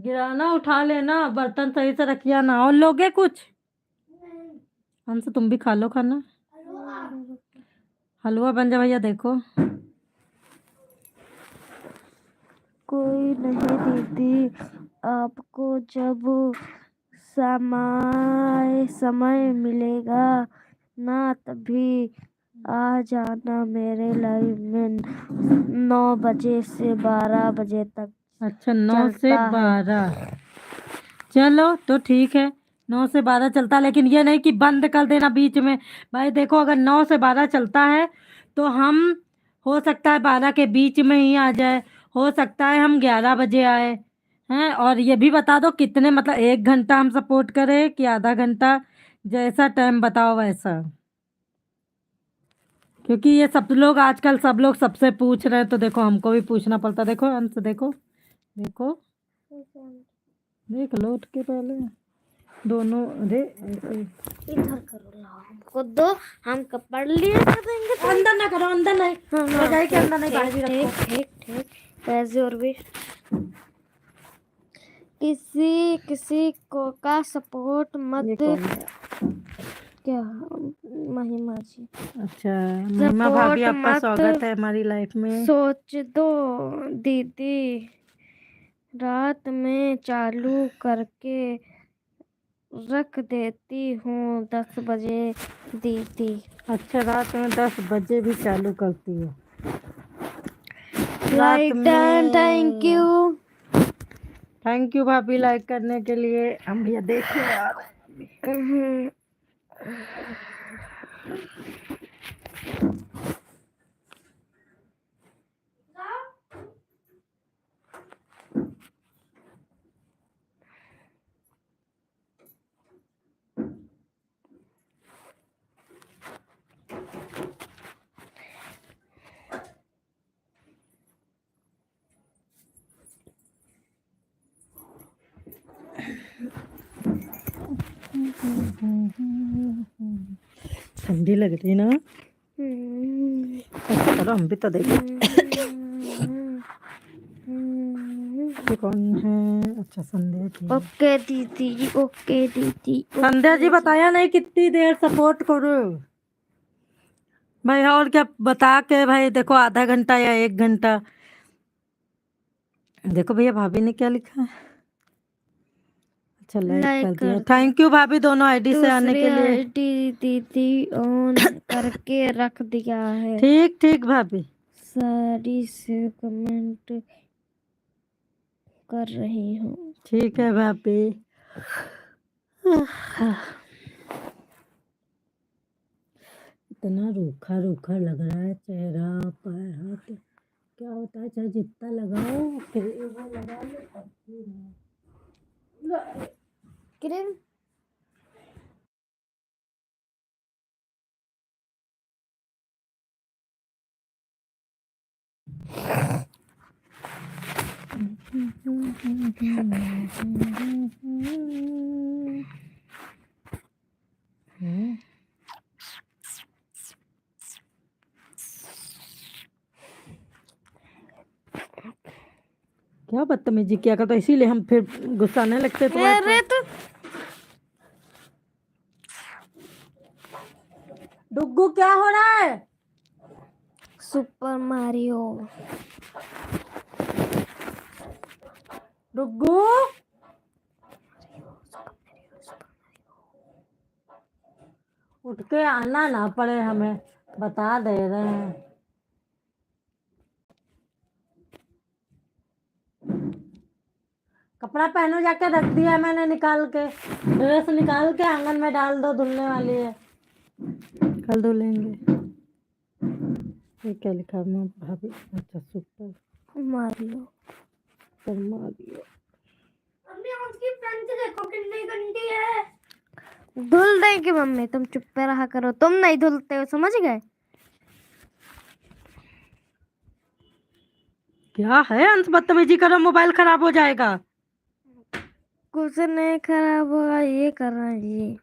गिराना उठा लेना, बर्तन सही से रखिया ना। और लोगे कुछ? हंस तुम भी खा लो खाना। हलवा बन जा भैया, देखो। कोई नहीं दीदी, आपको जब समय मिलेगा ना तभी आ जाना मेरे लाइव में। 9 बजे से 12 बजे तक अच्छा, 9 से चलता है। 12। चलो तो ठीक है, 9 से 12 चलता, लेकिन ये नहीं कि बंद कर देना बीच में। भाई देखो, अगर 9 से 12 चलता है तो हम, हो सकता है 12 के बीच में ही आ जाए, हो सकता है हम 11 बजे आए हैं। और ये भी बता दो कितने, मतलब 1 घंटा हम सपोर्ट करें कि आधा घंटा, जैसा टाइम बताओ वैसा। क्योंकि ये सब लोग आजकल, सब लोग सबसे पूछ रहे हैं, तो देखो हमको भी पूछना पड़ता। देखो अंश, देखो देखो, देख लो उठ के पहले दोनों। अरे ऐसे इधर करो, लाओ हमको दो, हम पढ़ लिए करेंगे। तो अंदर ना करो, अंदर नहीं, रजाई के अंदर नहीं, बाहर ही रखो। ठीक। वैसे और भी किसी किसी को का सपोर्ट मत। क्या महिमा जी? अच्छा महिमा भाभी, सपोर्ट आपका मत स्वागत है हमारी लाइफ में। सोच दो दीदी, रात में चालू करके रख देती हूँ 10 बजे दीदी। अच्छा, रात में 10 बजे भी चालू करती हो? Like done, thank you. Thank you भाभी लाइक करने के लिए। हम भैया देखो यार। ठंडी लग रही ना? अच्छा चलो हम भी तो देखें। ये कौन है? अच्छा संध्या जी। ओके दीदी, ओके दीदी। संध्या जी बताया नहीं कितनी देर सपोर्ट करो भाई, और क्या बता के भाई। देखो आधा घंटा या 1 घंटा। देखो भैया भाभी ने क्या लिखा है। अच्छा लाइक कर दिया, थैंक यू भाभी दोनों आईडी से आने के लिए। आईडी दीदी ऑन करके रख दिया है। ठीक ठीक भाभी, सारी से कमेंट कर रही हूँ। ठीक है भाभी। इतना रूखा रूखा लग रहा है चेहरा, पैर, हाथ। क्या होता है, चाहे जितना लगाओ फिर वो लगा लो तब भी नहीं। क्रीम क्या बदतमीजी किया करता, इसीलिए हम फिर गुस्सा नहीं लगते तुम्हारे अरे तो डुग्गू क्या हो रहा है? Super Mario. डुग्गू उठ के आना ना पड़े हमें, बता दे रहे हैं। कपड़ा पहनो, जाके रख दिया है मैंने निकाल के। ड्रेस निकाल के आंगन में डाल दो, धुलने वाली है, कल धुलेंगे। ये क्या लिखा है माँ भाभी? अच्छा सुपर मारियो। पर मारियो। मम्मी उसकी फ्रेंड देखो कितनी गंदी है। धुल देगी मम्मी, तुम चुप पे रहा करो, तुम नहीं धुलते हो, समझ गए? क्या है अंश, बदतमीजी करो, मोबाइल खराब हो जाएगा। कुछ नहीं खराब होगा, ये कर रहा है जी।